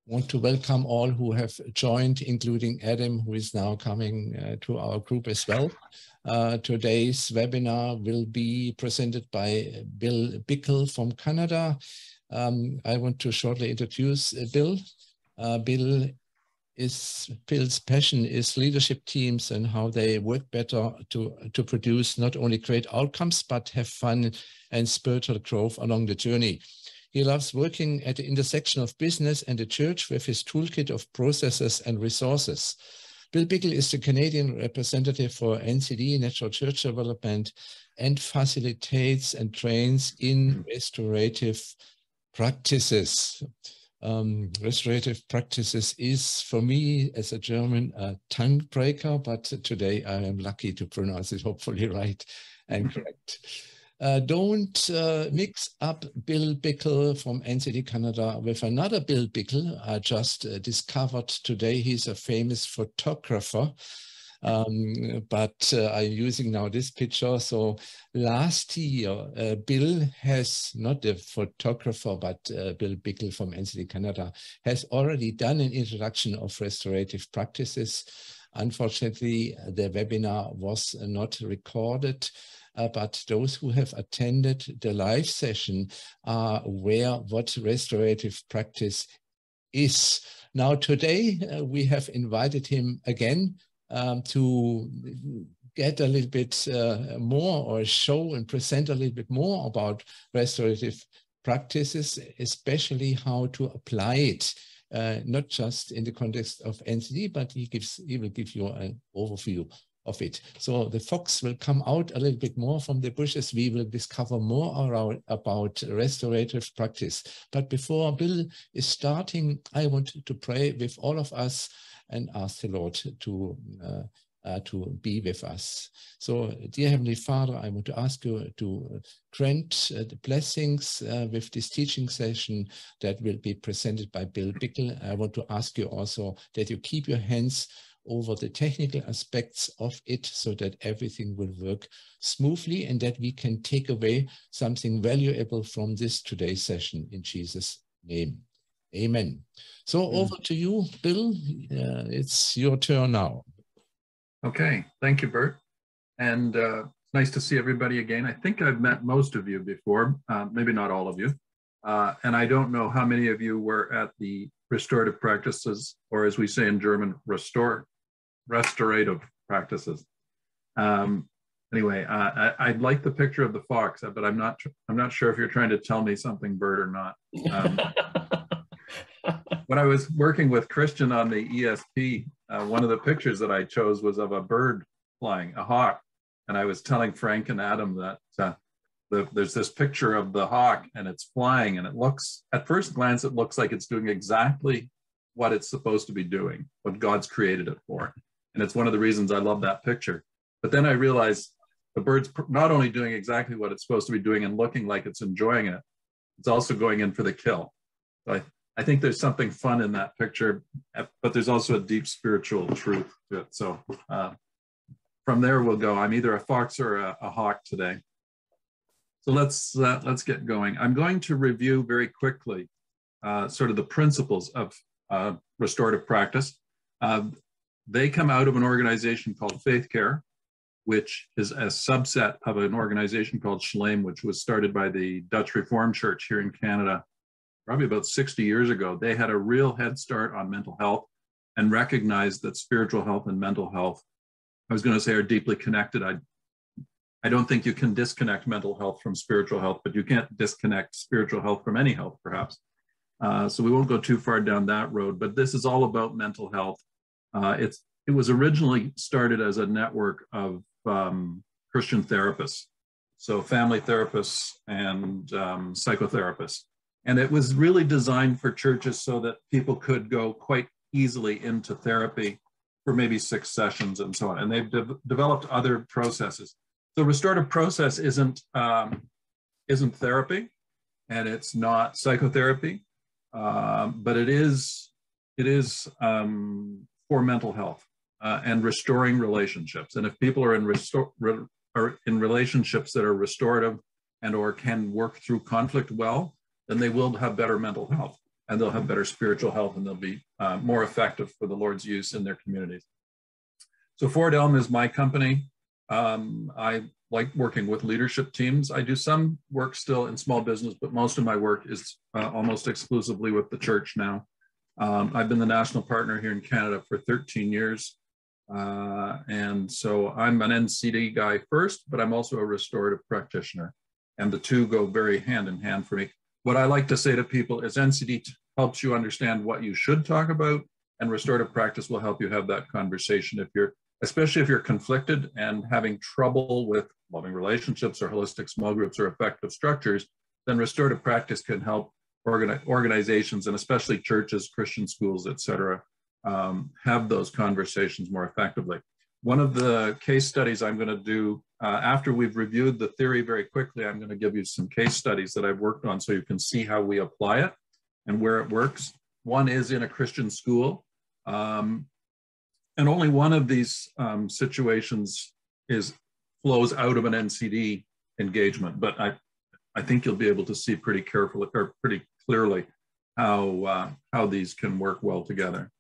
want to welcome all who have joined, including Adam, who is now coming to our group as well. Today's webinar will be presented by Bill Bickle from Canada. I want to shortly introduce Bill. Bill's passion is leadership teams and how they work better to produce not only great outcomes, but have fun and spiritual growth along the journey. He loves working at the intersection of business and the church with his toolkit of processes and resources. Bill Bickle is the Canadian representative for NCD Church Development and facilitates and trains in restorative practices. Restorative practices is, for me as a German, a tongue breaker, but today I am lucky to pronounce it hopefully right and correct. Don't mix up Bill Bickle from NCD Canada with another Bill Bickle I just discovered today. He's a famous photographer, but I'm using now this picture. So last year, Bill has, not the photographer, but Bill Bickle from NCD Canada, has already done an introduction of restorative practices. Unfortunately, the webinar was not recorded. But those who have attended the live session are aware what restorative practice is. Now today we have invited him again to get a little bit more or show and present a little bit more about restorative practices, especially how to apply it. Not just in the context of NCD, but he will give you an overview of it. So the fox will come out a little bit more from the bushes. We will discover more about restorative practice. But before Bill is starting, I want to pray with all of us and ask the Lord to be with us. So, dear Heavenly Father, I want to ask you to grant the blessings with this teaching session that will be presented by Bill Bickle. I want to ask you also that you keep your hands over the technical aspects of it so that everything will work smoothly and that we can take away something valuable from this today's session in Jesus' name. Amen. So over to you, Bill. It's your turn now. Okay, thank you, Bert. And it's nice to see everybody again. I think I've met most of you before, maybe not all of you. And I don't know how many of you were at the restorative practices, or as we say in German, restorative practices. Anyway, I like the picture of the fox, but I'm not sure if you're trying to tell me something, Bert, or not. When I was working with Christian on the ESP, one of the pictures that I chose was of a bird flying, a hawk. And I was telling Frank and Adam that there's this picture of the hawk and it's flying, and it looks, at first glance, it looks like it's doing exactly what it's supposed to be doing, what God's created it for. And it's one of the reasons I love that picture. But then I realized the bird's not only doing exactly what it's supposed to be doing and looking like it's enjoying it, it's also going in for the kill. So I think there's something fun in that picture, but there's also a deep spiritual truth to it. So from there we'll go. I'm either a fox or a hawk today. So let's get going. I'm going to review very quickly sort of the principles of restorative practice. They come out of an organization called Faith Care, which is a subset of an organization called Shalom, which was started by the Dutch Reformed Church here in Canada probably about 60 years ago. They had a real head start on mental health and recognized that spiritual health and mental health, I was going to say, are deeply connected. I don't think you can disconnect mental health from spiritual health, but you can't disconnect spiritual health from any health, perhaps. So we won't go too far down that road, but this is all about mental health. It was originally started as a network of Christian therapists, so family therapists and psychotherapists. And it was really designed for churches so that people could go quite easily into therapy for maybe 6 sessions and so on. And they've developed other processes. The restorative process isn't therapy, and it's not psychotherapy, but it is for mental health and restoring relationships. And if people are in relationships that are restorative and or can work through conflict well, then they will have better mental health. and they'll have better spiritual health, and they'll be more effective for the Lord's use in their communities. So Forward Elm is my company. I like working with leadership teams. I do some work still in small business, but most of my work is almost exclusively with the church now. I've been the national partner here in Canada for 13 years. And so I'm an NCD guy first, but I'm also a restorative practitioner. And the two go very hand in hand for me. What I like to say to people is NCD helps you understand what you should talk about, and restorative practice will help you have that conversation. Especially if you're conflicted and having trouble with loving relationships or holistic small groups or effective structures, then restorative practice can help organizations, and especially churches, Christian schools, et cetera, have those conversations more effectively. One of the case studies I'm going to do, after we've reviewed the theory very quickly, I'm going to give you some case studies that I've worked on so you can see how we apply it and where it works. One is in a Christian school. And only one of these situations flows out of an NCD engagement, but I think you'll be able to see pretty clearly how these can work well together.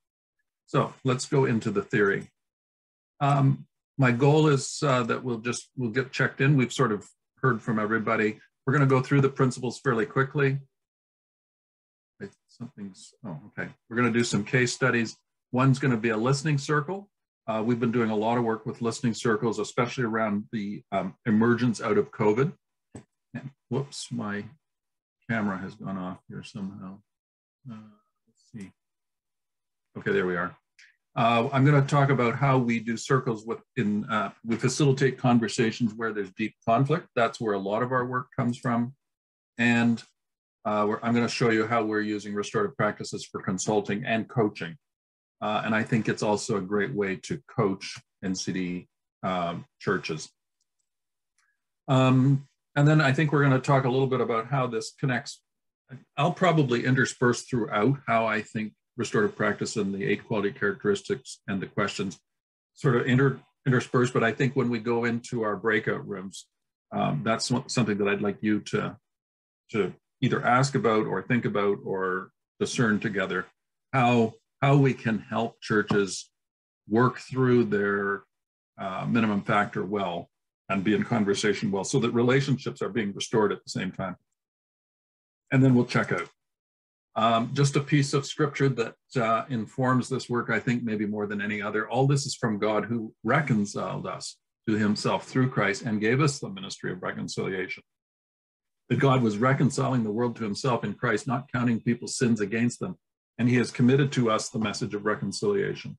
So let's go into the theory. My goal is that we'll get checked in. We've sort of heard from everybody. We're going to go through the principles fairly quickly. Okay. We're going to do some case studies. One's going to be a listening circle. We've been doing a lot of work with listening circles, especially around the emergence out of COVID. And, whoops, my camera has gone off here somehow. Let's see. Okay, there we are. I'm going to talk about how we do circles we facilitate conversations where there's deep conflict. That's where a lot of our work comes from. And I'm going to show you how we're using restorative practices for consulting and coaching. And I think it's also a great way to coach NCD churches. And then I think we're going to talk a little bit about how this connects. I'll probably intersperse throughout how I think restorative practice and the 8 quality characteristics and the questions sort of intersperse. But I think when we go into our breakout rooms, that's something that I'd like you to either ask about or think about or discern together, how we can help churches work through their minimum factor well and be in conversation well, so that relationships are being restored at the same time. And then we'll check out. Just a piece of scripture that informs this work, I think, maybe more than any other. All this is from God, who reconciled us to himself through Christ and gave us the ministry of reconciliation. That God was reconciling the world to himself in Christ, not counting people's sins against them. And he has committed to us the message of reconciliation.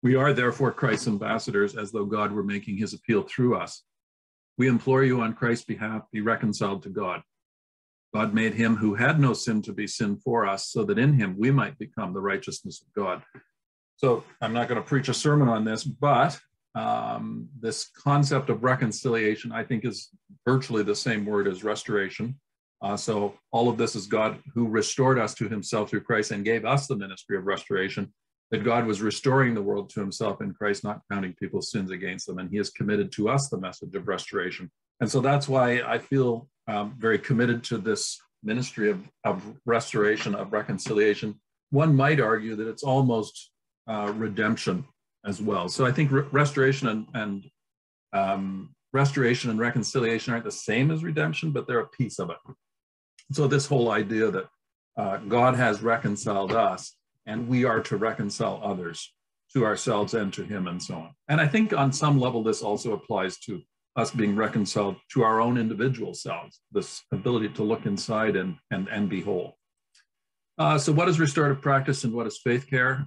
We are therefore Christ's ambassadors, as though God were making his appeal through us. We implore you on Christ's behalf, be reconciled to God. God made him who had no sin to be sin for us, so that in him we might become the righteousness of God. So I'm not going to preach a sermon on this, but this concept of reconciliation, I think, is virtually the same word as restoration. So all of this is God who restored us to himself through Christ and gave us the ministry of restoration, that God was restoring the world to himself in Christ, not counting people's sins against them. And he has committed to us the message of restoration. And so that's why I feel very committed to this ministry of restoration, of reconciliation. One might argue that it's almost redemption as well. So I think restoration and reconciliation aren't the same as redemption, but they're a piece of it. So this whole idea that God has reconciled us and we are to reconcile others to ourselves and to him and so on. And I think on some level, this also applies to us being reconciled to our own individual selves, this ability to look inside and be whole. So what is restorative practice and what is faith care?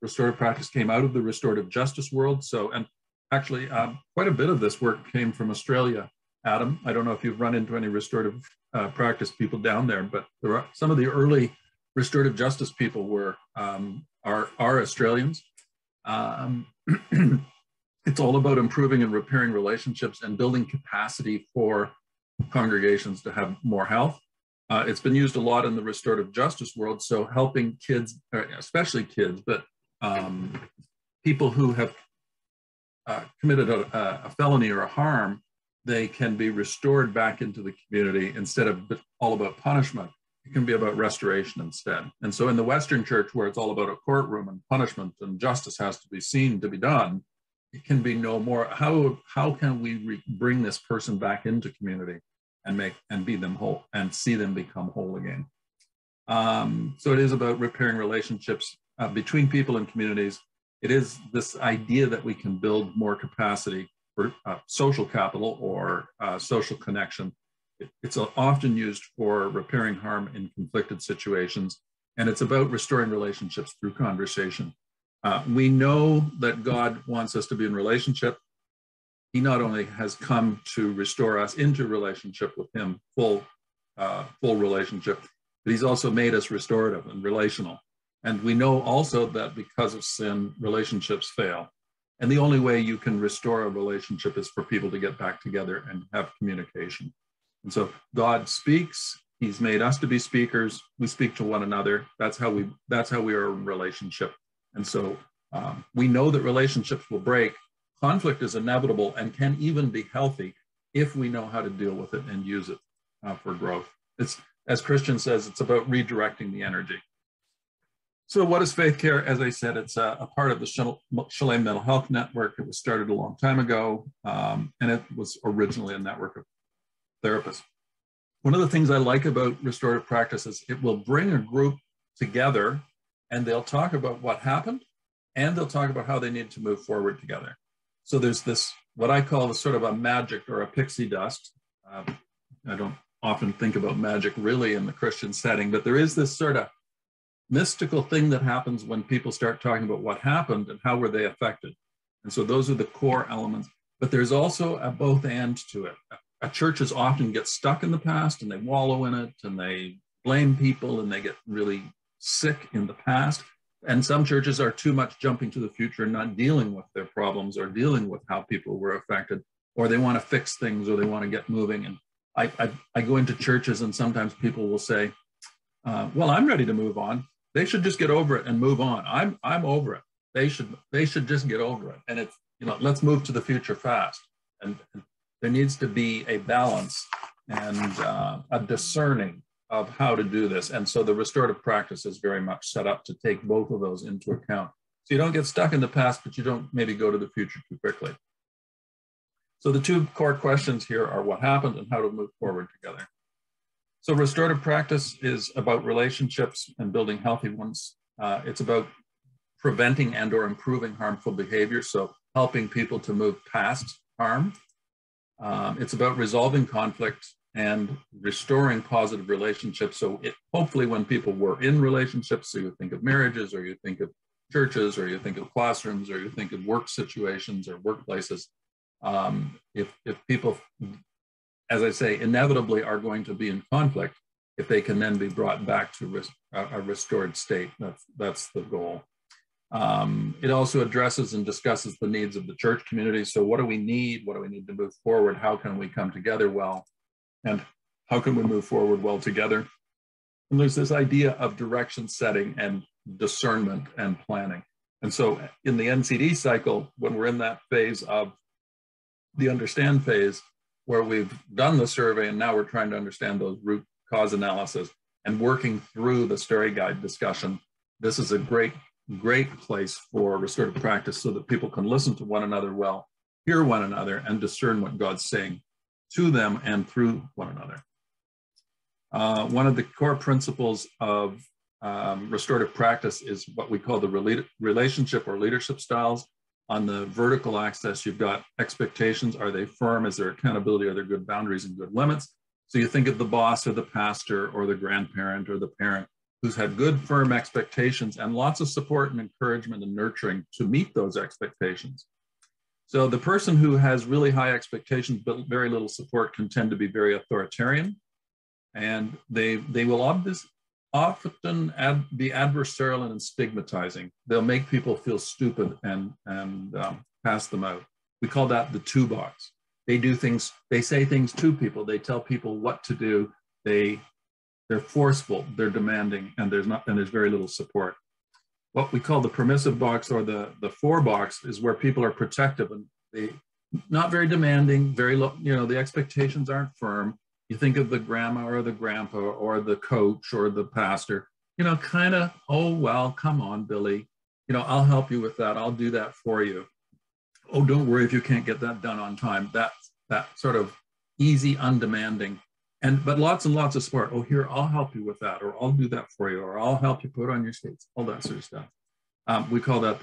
Restorative practice came out of the restorative justice world. And actually, quite a bit of this work came from Australia. Adam, I don't know if you've run into any restorative practice people down there, but there are some of the early restorative justice people are Australians. It's all about improving and repairing relationships and building capacity for congregations to have more health. It's been used a lot in the restorative justice world, so helping kids, especially kids, but people who have committed a felony or a harm, they can be restored back into the community instead of all about punishment. it can be about restoration instead. And so in the Western church, where it's all about a courtroom and punishment and justice has to be seen to be done, it can be no more. How can we bring this person back into community and be them whole and see them become whole again? So it is about repairing relationships between people and communities. It is this idea that we can build more capacity for social capital or social connection. It's often used for repairing harm in conflicted situations, and it's about restoring relationships through conversation. We know that God wants us to be in relationship. He not only has come to restore us into relationship with him, full relationship, but he's also made us restorative and relational. And we know also that because of sin, relationships fail. And the only way you can restore a relationship is for people to get back together and have communication. And so God speaks. He's made us to be speakers. We speak to one another. That's how we are in relationship. And so we know that relationships will break. Conflict is inevitable and can even be healthy if we know how to deal with it and use it for growth. It's, as Christian says, it's about redirecting the energy. So what is Faith Care? As I said, it's a part of the Shalem Mental Health Network. It was started a long time ago, and it was originally a network of therapists. One of the things I like about restorative practice is it will bring a group together and they'll talk about what happened and they'll talk about how they need to move forward together. So there's this, what I call sort of a magic or a pixie dust. I don't often think about magic really in the Christian setting, but there is this sort of mystical thing that happens when people start talking about what happened and how were they affected. And so those are the core elements, but there's also a both and to it. Churches often get stuck in the past and they wallow in it and they blame people and they get really sick in the past. And some churches are too much jumping to the future and not dealing with their problems or dealing with how people were affected, or they want to fix things or they want to get moving. And I go into churches and sometimes people will say, well, I'm ready to move on. They should just get over it and move on. I'm over it. They should just get over it. And it's, let's move to the future fast. And there needs to be a balance and a discerning of how to do this. And so the restorative practice is very much set up to take both of those into account. So you don't get stuck in the past, but you don't maybe go to the future too quickly. So the two core questions here are what happened and how to move forward together. So restorative practice is about relationships and building healthy ones. It's about preventing and or improving harmful behavior. So helping people to move past harm. It's about resolving conflict and restoring positive relationships. So hopefully when people were in relationships, so you think of marriages or you think of churches or you think of classrooms or you think of work situations or workplaces, if people, as I say, inevitably are going to be in conflict, if they can then be brought back to a restored state, that's the goal. It also addresses and discusses the needs of the church community. So what do we need? What do we need to move forward? How can we come together well? And how can we move forward well together? And there's this idea of direction setting and discernment and planning. And so in the NCD cycle, when we're in that phase of the understand phase, where we've done the survey and now we're trying to understand those root cause analysis and working through the story guide discussion, this is a great place for restorative practice so that people can listen to one another well, hear one another, and discern what God's saying to them and through one another. One of the core principles of restorative practice is what we call the relationship or leadership styles. On the vertical axis, you've got expectations. Are they firm? Is there accountability? Are there good boundaries and good limits? So you think of the boss or the pastor or the grandparent or the parent who's had good, firm expectations and lots of support and encouragement and nurturing to meet those expectations. So the person who has really high expectations but very little support can tend to be very authoritarian, and they will often be adversarial and stigmatizing. They'll make people feel stupid and pass them out. We call that the two box. They do things, they say things to people, they tell people what to do, they're forceful, they're demanding, and there's very little support. What we call the permissive box or the four box is where people are protective and they not very demanding, very low, the expectations aren't firm, You think of the grandma or the grandpa or the coach or the pastor, kind of, oh, well, come on, Billy, I'll help you with that. I'll do that for you. Oh, don't worry if you can't get that done on time. That sort of easy, undemanding. But lots and lots of support. Oh, here, I'll help you with that, or I'll do that for you, or I'll help you put on your skates, all that sort of stuff. We call that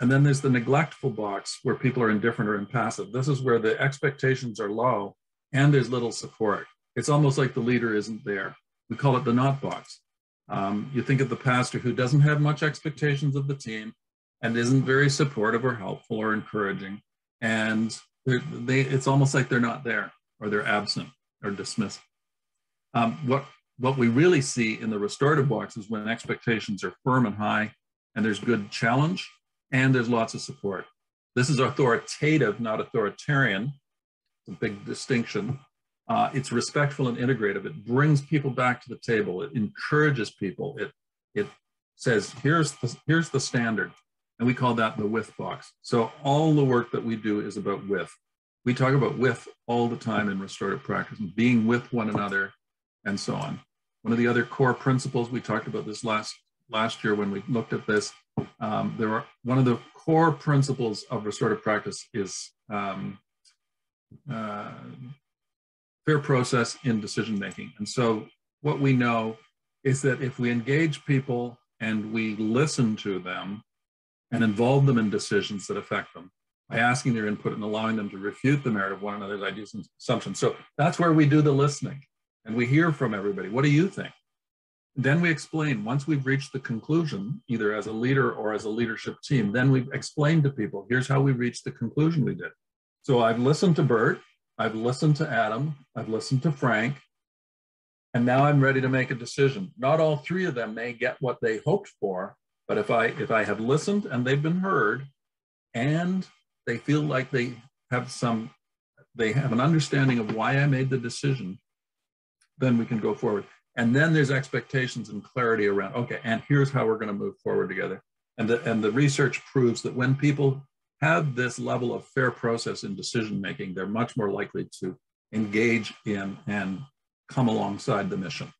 and then there's the neglectful box where people are indifferent or impassive. This is where the expectations are low and there's little support. It's almost like the leader isn't there. We call it the not box. You think of the pastor who doesn't have much expectations of the team and isn't very supportive or helpful or encouraging. And it's almost like they're not there, or they're absent or dismissed. What we really see in the restorative box is when expectations are firm and high, and there's good challenge, and there's lots of support. This is authoritative, not authoritarian. It's a big distinction. It's respectful and integrative. It brings people back to the table. It encourages people. It says, here's the standard. And we call that the with box. So all the work that we do is about with. We talk about with all the time in restorative practice, and being with one another and so on. One of the other core principles, we talked about this last year when we looked at this, one of the core principles of restorative practice is fair process in decision making. And so what we know is that if we engage people and we listen to them and involve them in decisions that affect them by asking their input and allowing them to refute the merit of one another's ideas and assumptions. So that's where we do the listening, and we hear from everybody. What do you think? Then we explain. Once we've reached the conclusion, either as a leader or as a leadership team, then we've explained to people, here's how we reached the conclusion we did. So I've listened to Bert, I've listened to Adam, I've listened to Frank, and now I'm ready to make a decision. Not all three of them may get what they hoped for, but if I have listened and they've been heard, and they feel like they have an understanding of why I made the decision, then we can go forward. And then there's expectations and clarity around, okay, and here's how we're going to move forward together. And the research proves that when people have this level of fair process in decision making, they're much more likely to engage in and come alongside the mission.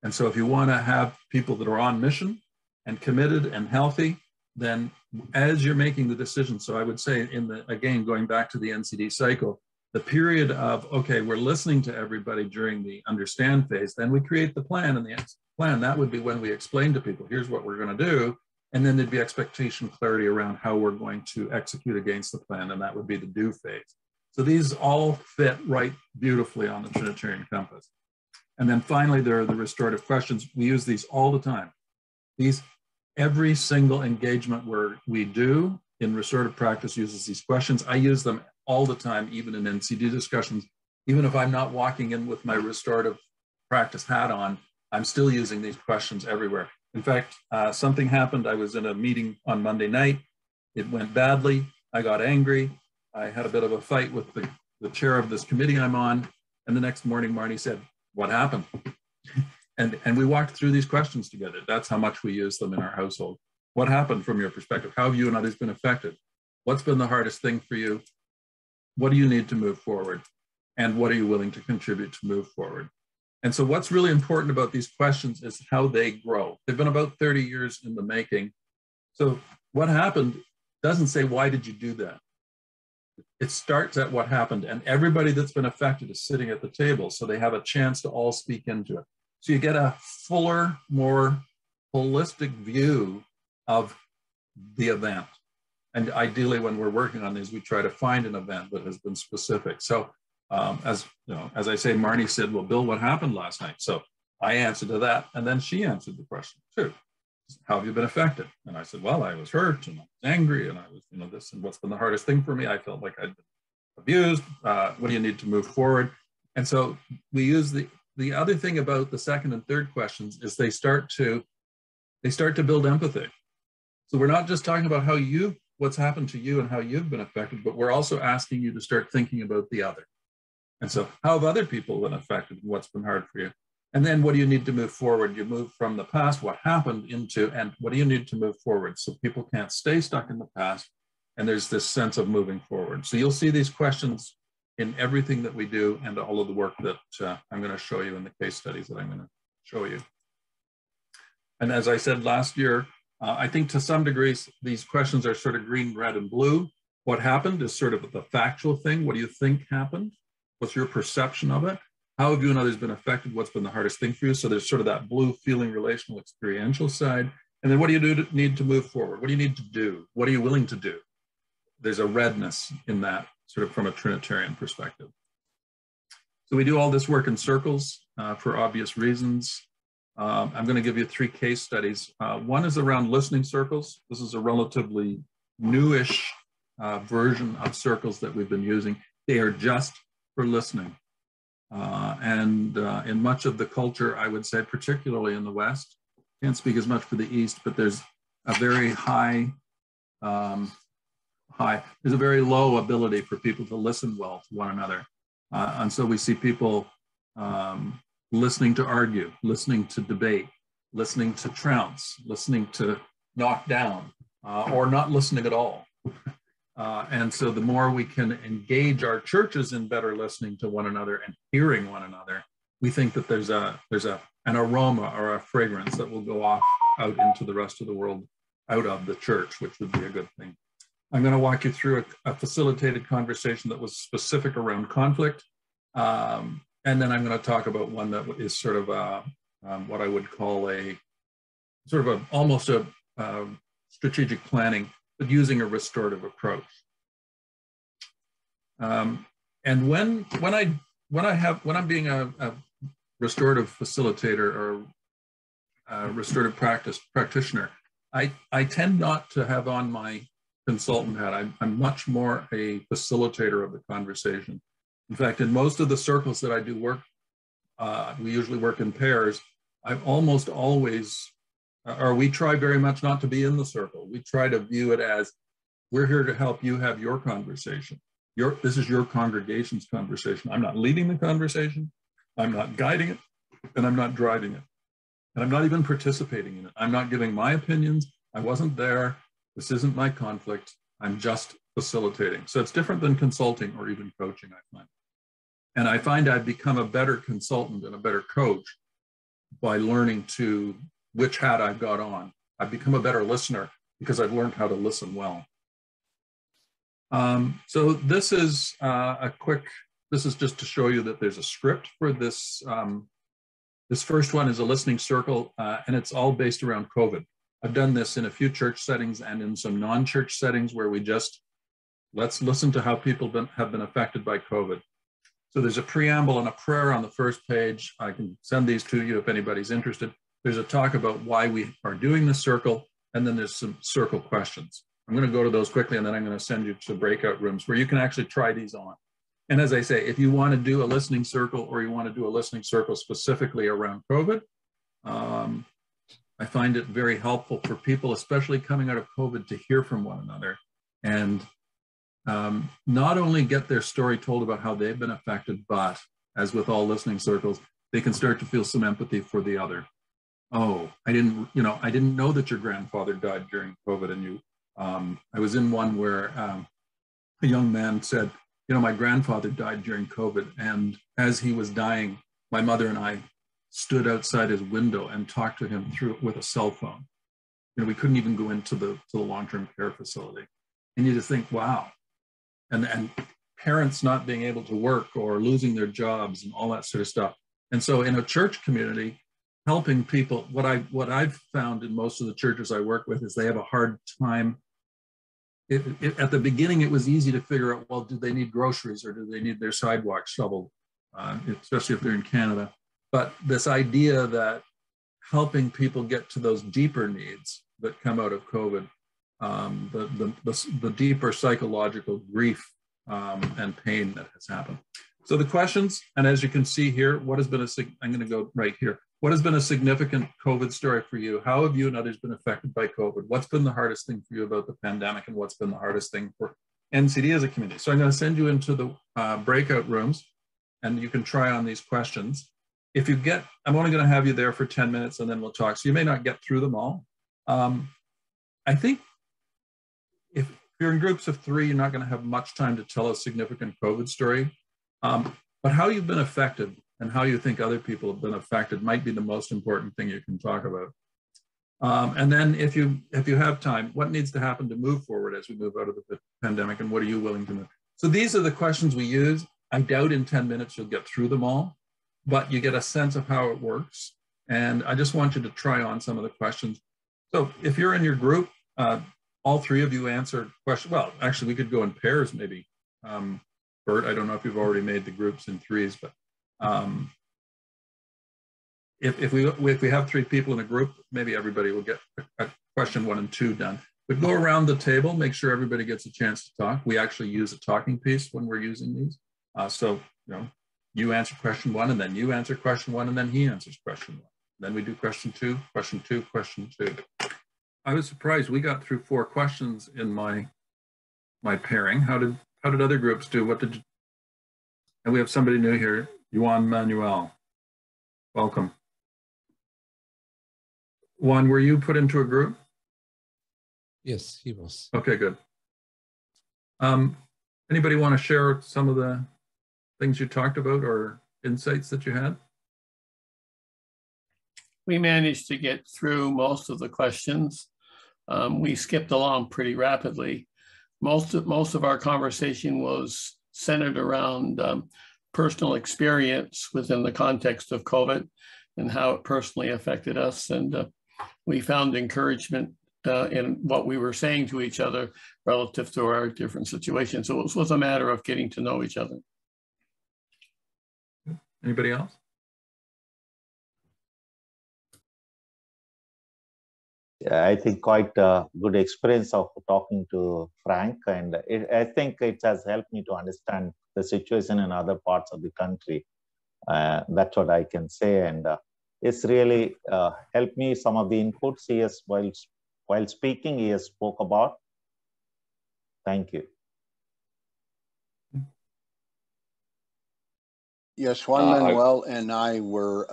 And so if you want to have people that are on mission and committed and healthy, then as you're making the decision, so I would say again, going back to the NCD cycle, the period of, okay, we're listening to everybody during the understand phase, then we create the plan, and the plan, that would be when we explain to people, here's what we're going to do, and then there'd be expectation clarity around how we're going to execute against the plan, and that would be the do phase. So these all fit right beautifully on the Trinitarian compass. And then finally, there are the restorative questions. We use these all the time. Every single engagement where we do in restorative practice uses these questions. I use them all the time, even in NCD discussions. Even if I'm not walking in with my restorative practice hat on, I'm still using these questions everywhere. In fact, something happened. I was in a meeting on Monday night. It went badly. I got angry. I had a bit of a fight with the chair of this committee I'm on. And the next morning, Marnie said, what happened? And we walked through these questions together. That's how much we use them in our household. What happened from your perspective? How have you and others been affected? What's been the hardest thing for you? What do you need to move forward? And what are you willing to contribute to move forward? And so what's really important about these questions is how they grow. They've been about 30 years in the making. So what happened doesn't say, why did you do that? It starts at what happened, and everybody that's been affected is sitting at the table, so they have a chance to all speak into it. So you get a fuller, more holistic view of the event. And ideally, when we're working on these, we try to find an event that has been specific. So as I say, Marnie said, well, Bill, what happened last night? So I answered to that, and then she answered the question too. How have you been affected? And I said, well, I was hurt and I was angry and I was, this, and what's been the hardest thing for me? I felt like I'd been abused. What do you need to move forward? And so we use the other thing about the second and third questions is they start to build empathy. So we're not just talking about what's happened to you and how you've been affected, but we're also asking you to start thinking about the other. And so how have other people been affected and what's been hard for you? And then what do you need to move forward? You move from the past, what happened, into, and what do you need to move forward? So people can't stay stuck in the past, and there's this sense of moving forward. So you'll see these questions in everything that we do and all of the work that I'm going to show you in the case studies that I'm going to show you. And as I said last year, I think to some degrees, these questions are sort of green, red, and blue. What happened is sort of the factual thing. What do you think happened? What's your perception of it? How have you and others been affected? What's been the hardest thing for you? So there's sort of that blue feeling, relational, experiential side. And then what do you need to move forward? What do you need to do? What are you willing to do? There's a redness in that, sort of from a Trinitarian perspective. So we do all this work in circles for obvious reasons. I'm going to give you 3 case studies. One is around listening circles. This is a relatively newish version of circles that we've been using. They are just for listening. In much of the culture, I would say, particularly in the West, can't speak as much for the East, but there's a very there's a very low ability for people to listen well to one another. And so we see people listening to argue, listening to debate, listening to trounce, listening to knock down, or not listening at all. And so the more we can engage our churches in better listening to one another and hearing one another, we think that there's an aroma or a fragrance that will go off out into the rest of the world, out of the church, which would be a good thing. I'm going to walk you through a facilitated conversation that was specific around conflict. And then I'm going to talk about one that is sort of what I would call almost a strategic planning, but using a restorative approach. And when I'm being a restorative facilitator or a restorative practice practitioner, I tend not to have on my consultant hat. I'm much more a facilitator of the conversation. In fact, in most of the circles that I do work, we usually work in pairs. I've almost always, or we try very much not to be in the circle. We try to view it as, we're here to help you have your conversation. This is your congregation's conversation. I'm not leading the conversation. I'm not guiding it, and I'm not driving it. And I'm not even participating in it. I'm not giving my opinions. I wasn't there. This isn't my conflict. I'm just facilitating. So it's different than consulting or even coaching, I find. And I find I've become a better consultant and a better coach by learning which hat I've got on. I've become a better listener because I've learned how to listen well. So this is this is just to show you that there's a script for this. This first one is a listening circle, and it's all based around COVID. I've done this in a few church settings and in some non-church settings where we just, let's listen to how people have been affected by COVID. So there's a preamble and a prayer on the first page. I can send these to you if anybody's interested. There's a talk about why we are doing the circle, and then there's some circle questions. I'm going to go to those quickly, and then I'm going to send you to breakout rooms where you can actually try these on. And as I say, if you want to do a listening circle or you want to do a listening circle specifically around COVID, I find it very helpful for people, especially coming out of COVID, to hear from one another and not only get their story told about how they've been affected, but as with all listening circles, they can start to feel some empathy for the other. Oh, I didn't know that your grandfather died during COVID. And I was in one where a young man said, my grandfather died during COVID. And as he was dying, my mother and I stood outside his window and talked to him with a cell phone. We couldn't even go into the long-term care facility. And you just think, wow. And parents not being able to work or losing their jobs and all that sort of stuff. And so in a church community, helping people, what I've found in most of the churches I work with is they have a hard time. At the beginning, it was easy to figure out, well, do they need groceries or do they need their sidewalk shoveled, especially if they're in Canada. But this idea that helping people get to those deeper needs that come out of COVID, the deeper psychological grief and pain that has happened. So the questions, and as you can see here, I'm going to go right here. What has been a significant COVID story for you? How have you and others been affected by COVID? What's been the hardest thing for you about the pandemic, and what's been the hardest thing for NCD as a community? So I'm going to send you into the breakout rooms, and you can try on these questions. I'm only going to have you there for 10 minutes, and then we'll talk. So you may not get through them all. I think if you're in groups of 3, you're not going to have much time to tell a significant COVID story. But how you've been affected and how you think other people have been affected might be the most important thing you can talk about. And then if you have time, what needs to happen to move forward as we move out of the pandemic, and what are you willing to move? So these are the questions we use. I doubt in 10 minutes you'll get through them all, but you get a sense of how it works. And I just want you to try on some of the questions. So if you're in your group, all three of you answer questions. Well, actually, we could go in pairs maybe. Bert, I don't know if you've already made the groups in threes, but if we have three people in a group, maybe everybody will get a question 1 and 2 done. But go around the table, make sure everybody gets a chance to talk. We actually use a talking piece when we're using these. So, you answer question 1, and then you answer question 1, and then he answers question 1. Then we do question 2, question 2, question 2. I was surprised we got through 4 questions in my pairing. How did other groups do? What did you? And we have somebody new here, Juan Manuel. Welcome. Juan, were you put into a group? Yes, he was. Okay, good. Anybody want to share some of the things you talked about or insights that you had? We managed to get through most of the questions. We skipped along pretty rapidly. Most of our conversation was centered around personal experience within the context of COVID and how it personally affected us. And we found encouragement in what we were saying to each other relative to our different situations. So it was a matter of getting to know each other. Anybody else? Yeah, I think quite a good experience of talking to Frank, and I think it has helped me to understand the situation in other parts of the country. That's what I can say, and it's really helped me. Some of the inputs he has while speaking, he has spoke about. Thank you. Yes, Juan Manuel and I were,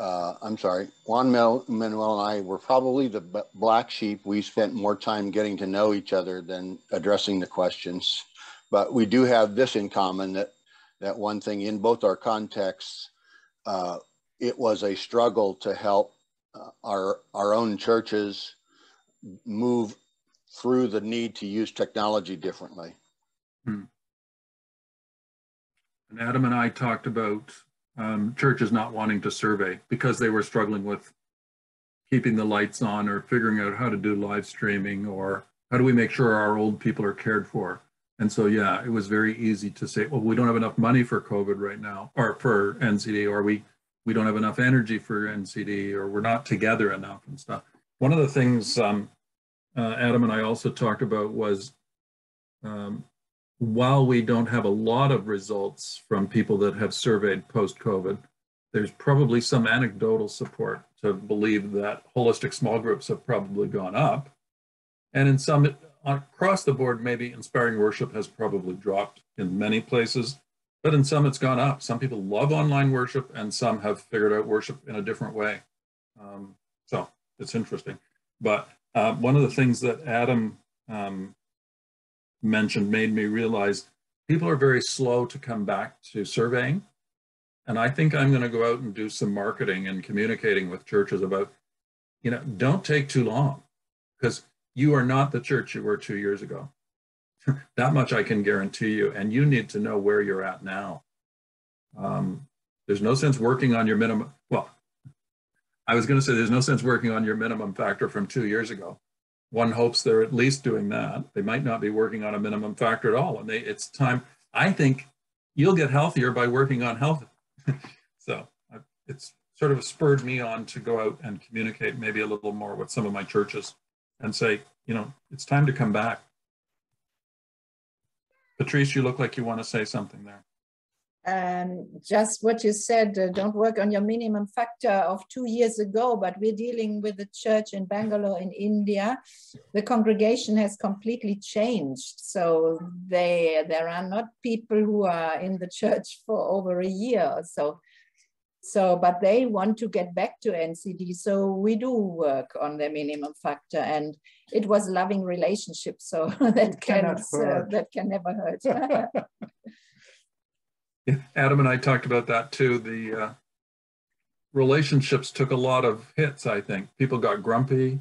Juan Manuel and I were probably the black sheep. We spent more time getting to know each other than addressing the questions. But we do have this in common, that one thing in both our contexts, it was a struggle to help our own churches move through the need to use technology differently. And Adam and I talked about churches not wanting to survey because they were struggling with keeping the lights on or figuring out how to do live streaming or how do we make sure our old people are cared for. And so, yeah, it was very easy to say, well, we don't have enough money for COVID right now, or for NCD, or we don't have enough energy for NCD, or we're not together enough and stuff. One of the things Adam and I also talked about was while we don't have a lot of results from people that have surveyed post-COVID, there's probably some anecdotal support to believe that holistic small groups have probably gone up. And in some, across the board, maybe inspiring worship has probably dropped in many places, but in some it's gone up. Some people love online worship and some have figured out worship in a different way. So it's interesting. But one of the things that Adam mentioned made me realize people are very slow to come back to surveying. And I think I'm going to go out and do some marketing and communicating with churches about, don't take too long, because you are not the church you were 2 years ago. That much I can guarantee you. And you need to know where you're at now. There's no sense working on your minimum. Well, I was going to say there's no sense working on your minimum factor from 2 years ago. One hopes they're at least doing that. They might not be working on a minimum factor at all. And it's time. I think you'll get healthier by working on health. So it's sort of spurred me on to go out and communicate maybe a little more with some of my churches and say, it's time to come back. Patrice, you look like you want to say something there. Just what you said, don't work on your minimum factor of 2 years ago, but we're dealing with a church in Bangalore in India. The congregation has completely changed. So there are not people who are in the church for over a year or so. But they want to get back to NCD. So we do work on the minimum factor, and it was a loving relationship. So that can never hurt. Yeah, Adam and I talked about that too. The relationships took a lot of hits, I think. People got grumpy.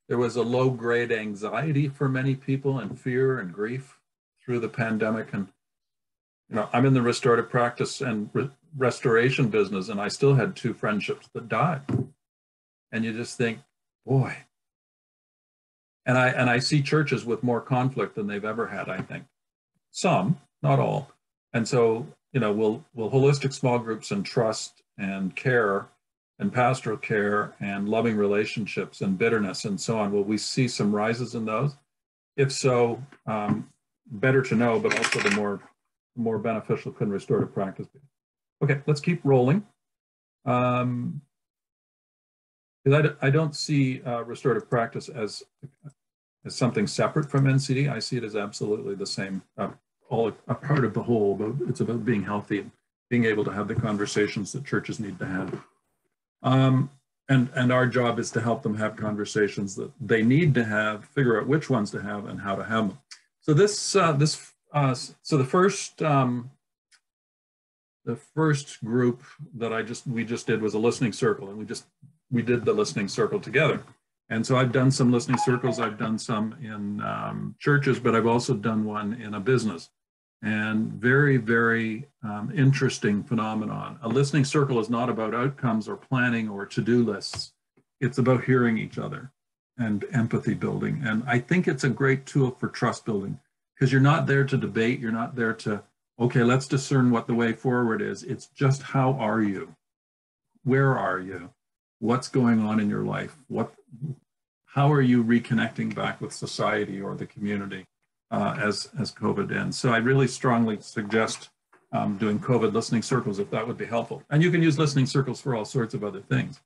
There was a low-grade anxiety for many people and fear and grief through the pandemic. And I'm in the restorative practice and restoration business, and I still had 2 friendships that died. And you just think, boy. And I see churches with more conflict than they've ever had, I think. Some, not all. And so, will holistic small groups and trust and care and pastoral care and loving relationships and bitterness and so on, will we see some rises in those? If so, better to know, but also the more beneficial can restorative practice be. Okay, let's keep rolling. Because I don't see restorative practice as something separate from NCD. I see it as absolutely the same, all a part of the whole, but it's about being healthy and being able to have the conversations that churches need to have. And our job is to help them have conversations that they need to have, figure out which ones to have and how to have them. So the first group that we just did was a listening circle, and we did the listening circle together. And so I've done some listening circles. I've done some in churches, but I've also done one in a business. And very, very interesting phenomenon. A listening circle is not about outcomes or planning or to-do lists. It's about hearing each other and empathy building. And I think it's a great tool for trust building, because you're not there to debate. You're not there to, okay, let's discern what the way forward is. It's just, how are you? Where are you? What's going on in your life? How are you reconnecting back with society or the community as COVID ends? So I really strongly suggest doing COVID listening circles if that would be helpful. And you can use listening circles for all sorts of other things.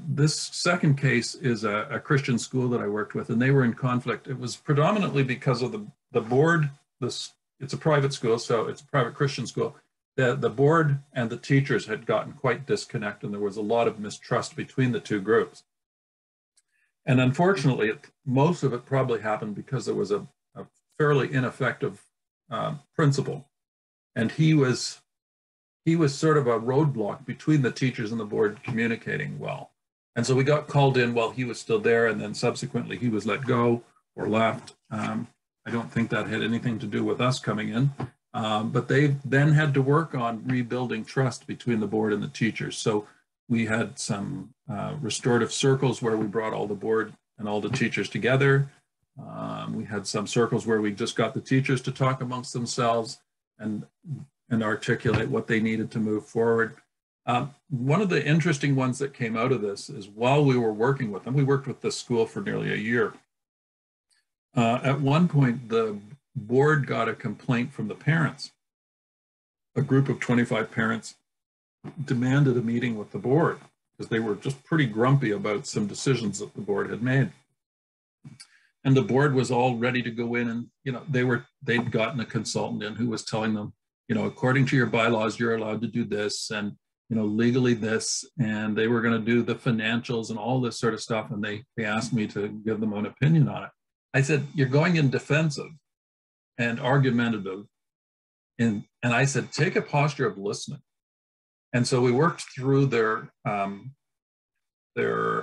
This second case is a Christian school that I worked with, and they were in conflict. It was predominantly because of the board. It's a private school, so it's a private Christian school. The board and the teachers had gotten quite disconnected, and there was a lot of mistrust between the 2 groups. And unfortunately, most of it probably happened because there was a fairly ineffective principal, and he was sort of a roadblock between the teachers and the board communicating well. And so we got called in while he was still there, and then subsequently he was let go or left. I don't think that had anything to do with us coming in, but they then had to work on rebuilding trust between the board and the teachers. So we had some restorative circles where we brought all the board and all the teachers together. We had some circles where we just got the teachers to talk amongst themselves and articulate what they needed to move forward. One of the interesting ones that came out of this is, while we were working with them, we worked with this school for nearly a year. At one point, the board got a complaint from the parents. A group of 25 parents demanded a meeting with the board because they were just pretty grumpy about some decisions that the board had made. And the board was all ready to go in, and they'd gotten a consultant in who was telling them, according to your bylaws, you're allowed to do this, and legally this, and they were going to do the financials and all this sort of stuff. And they asked me to give them an opinion on it. I said, you're going in defensive and argumentative. And I said, take a posture of listening. And so we worked through their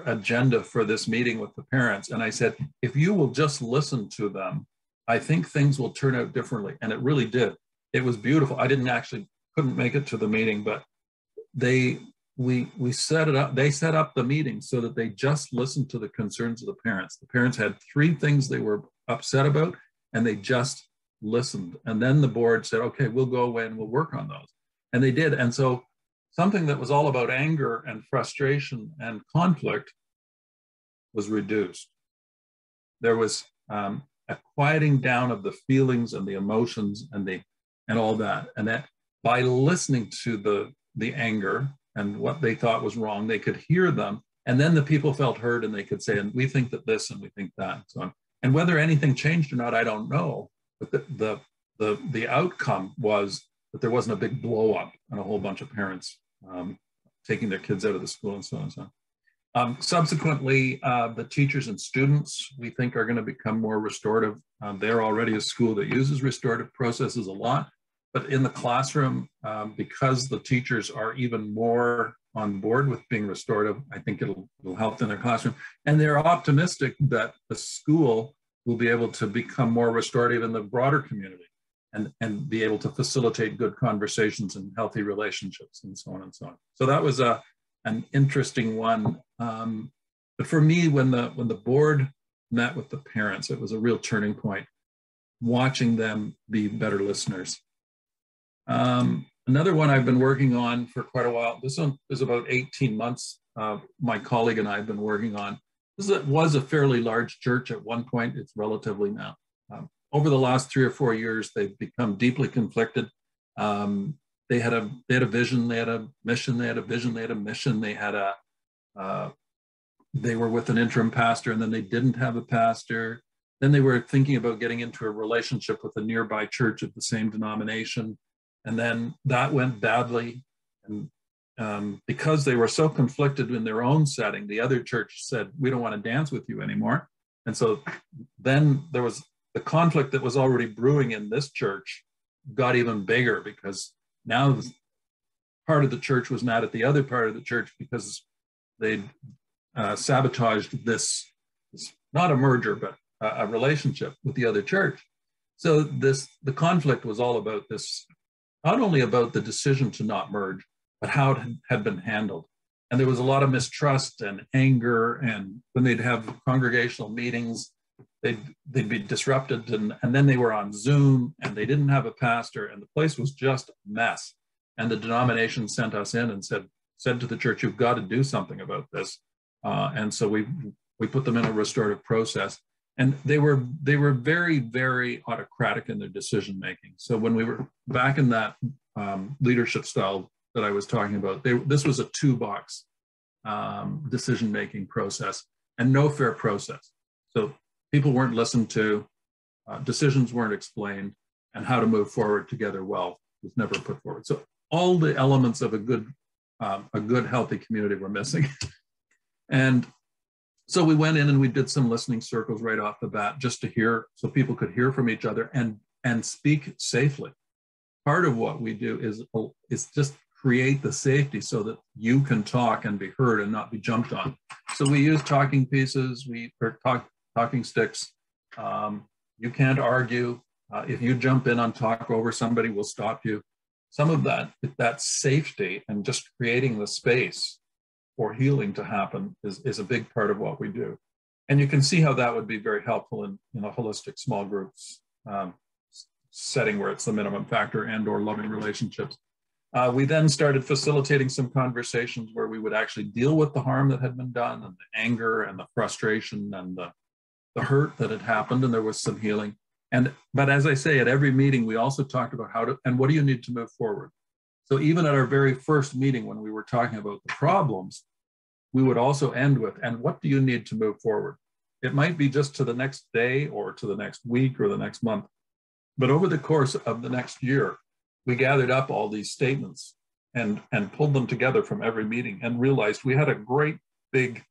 agenda for this meeting with the parents. And I said, if you will just listen to them, I think things will turn out differently. And it really did. It was beautiful. I couldn't make it to the meeting, but we set it up. They set up the meeting so that they just listened to the concerns of the parents. The parents had 3 things they were upset about, and they just listened. And then the board said, okay, we'll go away and we'll work on those. And they did. And so something that was all about anger and frustration and conflict was reduced. There was a quieting down of the feelings and the emotions and all that. And that by listening to the anger and what they thought was wrong, they could hear them. And then the people felt heard, and they could say, and we think that this, and we think that, and so on. And whether anything changed or not, I don't know. But the outcome was that there wasn't a big blow up and a whole bunch of parents taking their kids out of the school and so on and so on. Subsequently, the teachers and students, we think, are going to become more restorative. They're already a school that uses restorative processes a lot, But in the classroom, because the teachers are even more on board with being restorative, I think it'll help in their classroom. And they're optimistic that the school will be able to become more restorative in the broader community and be able to facilitate good conversations and healthy relationships and so on and so on. So that was an interesting one. But for me, when the board met with the parents, it was a real turning point, watching them be better listeners. Another one I've been working on for quite a while, this one is about 18 months, my colleague and I have been working on. This was a fairly large church at one point, it's relatively now. Over the last 3 or 4 years, they've become deeply conflicted. They had a vision, they had a mission, they had a vision, they had a mission, they were with an interim pastor, and then they didn't have a pastor. Then they were thinking about getting into a relationship with a nearby church of the same denomination. And then that went badly. And because they were so conflicted in their own setting, the other church said, we don't want to dance with you anymore. And so then there was the conflict that was already brewing in this church got even bigger, because now part of the church was mad at the other part of the church because they'd sabotaged this, not a merger, but a relationship with the other church. So the conflict was all about this, not only about the decision to not merge, but how it had been handled. And there was a lot of mistrust and anger, and when they'd have congregational meetings, they'd be disrupted, and then they were on Zoom, and they didn't have a pastor, and the place was just a mess. And the denomination sent us in and said to the church, you've got to do something about this. And so we put them in a restorative process. And they were very, very autocratic in their decision making. So when we were back in that leadership style that I was talking about, this was a 2-box decision making process, and no fair process. So people weren't listened to, decisions weren't explained, and how to move forward together well was never put forward. So all the elements of a good, healthy community were missing. And so we went in and we did some listening circles right off the bat, just to hear, so people could hear from each other and speak safely. Part of what we do is just create the safety so that you can talk and be heard and not be jumped on. So we use talking pieces, talking sticks. You can't argue. If you jump in on talk over somebody, we'll stop you. Some of that safety and just creating the space for healing to happen is a big part of what we do. And you can see how that would be very helpful in a holistic small groups setting where it's the minimum factor and or loving relationships. We then started facilitating some conversations where we would actually deal with the harm that had been done, and the anger and the frustration and the hurt that had happened, and there was some healing. But as I say, at every meeting, we also talked about what do you need to move forward? So even at our very first meeting, when we were talking about the problems, we would also end with, and what do you need to move forward? It might be just to the next day or to the next week or the next month. But over the course of the next year, we gathered up all these statements and pulled them together from every meeting and realized we had a great big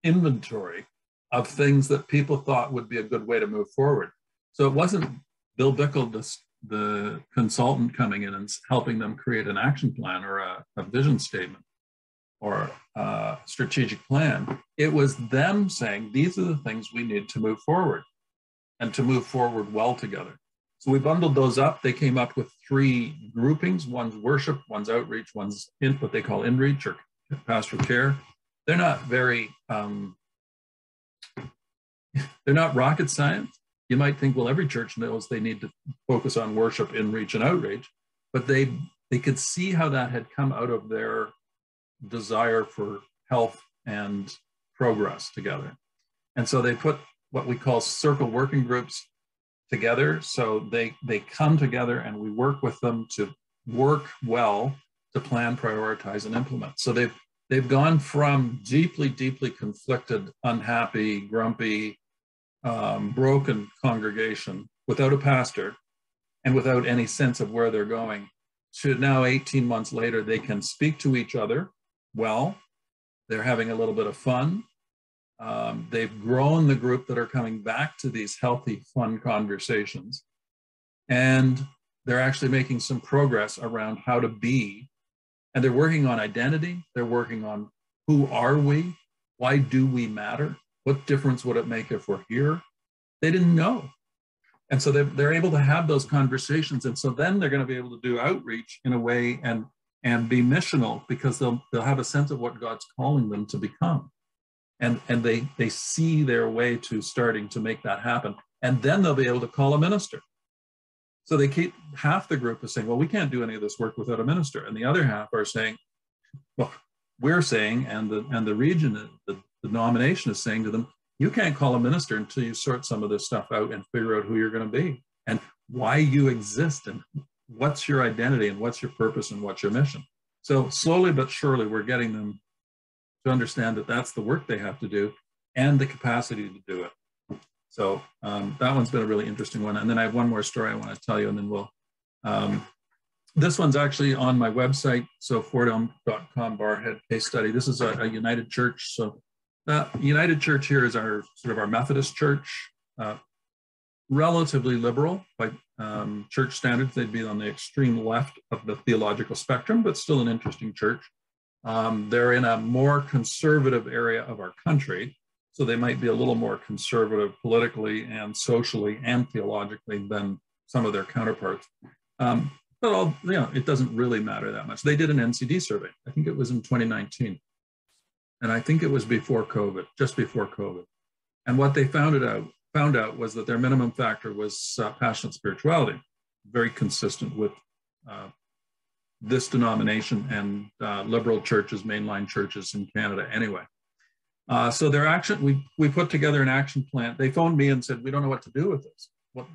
inventory of things that people thought would be a good way to move forward. So it wasn't Bill Bickle, the consultant, coming in and helping them create an action plan or a vision statement or a strategic plan. It was them saying, these are the things we need to move forward and to move forward well together. So we bundled those up. They came up with 3 groupings. One's worship, one's outreach, one's what they call inreach or pastoral care. They're not very, they're not rocket science. You might think, well, every church knows they need to focus on worship, inreach, and outreach, but they could see how that had come out of their desire for health and progress together. And so they put what we call circle working groups together. So they come together and we work with them to work well to plan, prioritize, and implement. So they've gone from deeply, deeply conflicted, unhappy, grumpy, broken congregation without a pastor and without any sense of where they're going to now 18 months later, they can speak to each other well. They're having a little bit of fun. They've grown the group that are coming back to these healthy, fun conversations. And they're actually making some progress around how to be. And they're working on identity. They're working on who are we? Why do we matter? What difference would it make if we're here? They didn't know. And so they're able to have those conversations. And so then they're going to be able to do outreach in a way and be missional, because they'll have a sense of what God's calling them to become. And they see their way to starting to make that happen. And then they'll be able to call a minister. So they keep, half the group is saying, well, we can't do any of this work without a minister. And the other half are saying, well, we're saying, and the region, the denomination is saying to them, you can't call a minister until you sort some of this stuff out and figure out who you're going to be and why you exist and what's your identity and what's your purpose and what's your mission. So slowly but surely, we're getting them to understand that that's the work they have to do and the capacity to do it. So that one's been a really interesting one. And then I have one more story I want to tell you, and then we'll, this one's actually on my website. So fordham.com /head case study. This is a United Church. So United Church here is our sort of our Methodist church, relatively liberal by church standards. They'd be on the extreme left of the theological spectrum, but still an interesting church. They're in a more conservative area of our country, so they might be a little more conservative politically and socially and theologically than some of their counterparts. But all, you know, it doesn't really matter that much. They did an NCD survey. I think it was in 2019. And I think it was before COVID, just before COVID. And what they found out was that their minimum factor was passionate spirituality, very consistent with this denomination and liberal churches, mainline churches in Canada anyway. So their action, we put together an action plan. They phoned me and said, we don't know what to do with this.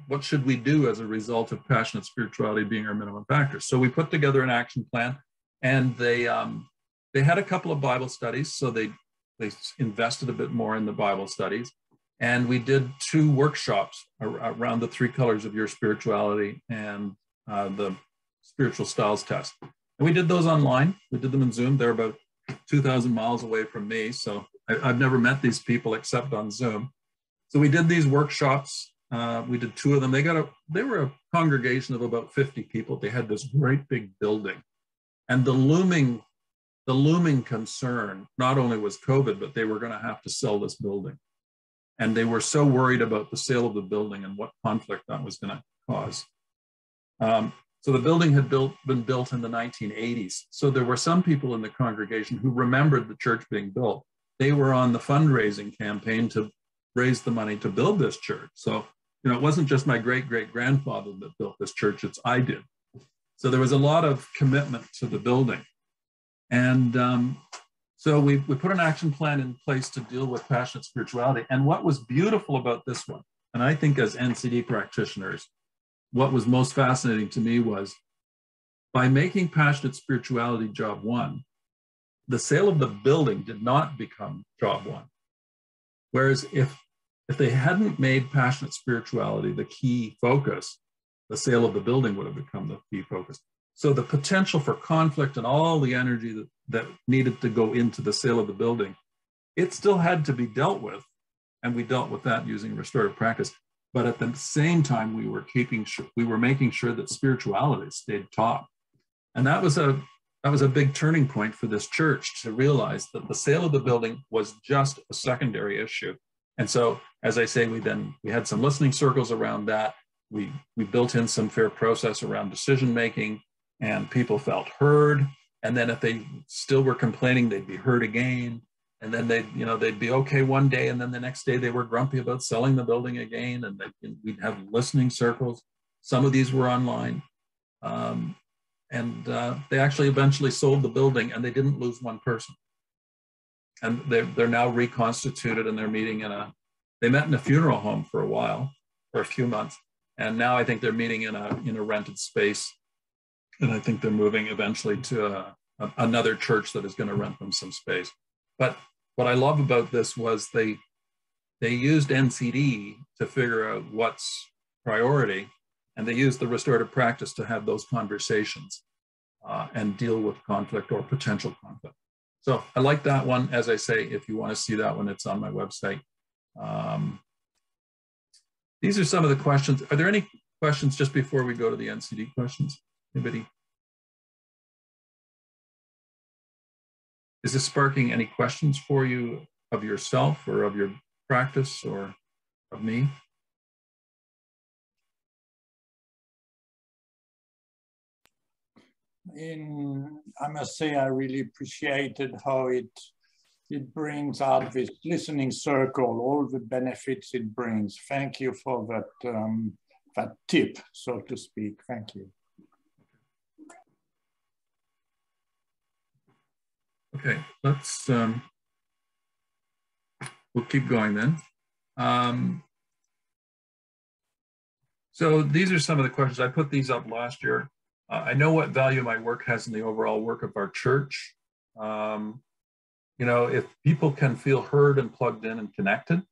What should we do as a result of passionate spirituality being our minimum factor? So we put together an action plan, and they had a couple of Bible studies, so they invested a bit more in the Bible studies. And we did 2 workshops around the 3 colors of your spirituality and the spiritual styles test. And we did those online. We did them in Zoom. They're about 2,000 miles away from me, so I've never met these people except on Zoom. So we did these workshops. We did 2 of them. They were a congregation of about 50 people. They had this great big building. And the looming concern not only was COVID, but they were going to have to sell this building. And they were so worried about the sale of the building and what conflict that was going to cause. So the building had been built in the 1980s. So there were some people in the congregation who remembered the church being built. They were on the fundraising campaign to raise the money to build this church. So, you know, it wasn't just my great-great-grandfather that built this church, it's I did. So there was a lot of commitment to the building. And so we put an action plan in place to deal with passionate spirituality. And what was beautiful about this one, and I think as NCD practitioners, what was most fascinating to me was by making passionate spirituality job 1, the sale of the building did not become job 1. Whereas if they hadn't made passionate spirituality the key focus, the sale of the building would have become the key focus. So the potential for conflict and all the energy that needed to go into the sale of the building, it still had to be dealt with. And we dealt with that using restorative practice. But at the same time, we were making sure that spirituality stayed top. And that was a big turning point for this church to realize that the sale of the building was just a secondary issue. And so, as I say, we had some listening circles around that. We built in some fair process around decision making, and people felt heard. And then if they still were complaining, they'd be heard again. And then they'd be okay one day, and then the next day they were grumpy about selling the building again. And we'd have listening circles. Some of these were online. They actually eventually sold the building, and they didn't lose one person. And they're now reconstituted, and they're meeting they met in a funeral home for a while, for a few months. And now I think they're meeting in a rented space. And I think they're moving eventually to another church that is going to rent them some space. But what I love about this was they used NCD to figure out what's priority, and they used the restorative practice to have those conversations and deal with conflict or potential conflict. So I like that one. As I say, if you want to see that one, it's on my website. These are some of the questions. Are there any questions just before we go to the NCD questions? Anybody? Is this sparking any questions for you of yourself or of your practice or of me? I must say, I really appreciated how it brings out this listening circle, all the benefits it brings. Thank you for that, that tip, so to speak. Thank you. Okay, let's, we'll keep going then. So these are some of the questions. I put these up last year. I know what value my work has in the overall work of our church. You know, if people can feel heard and plugged in and connected,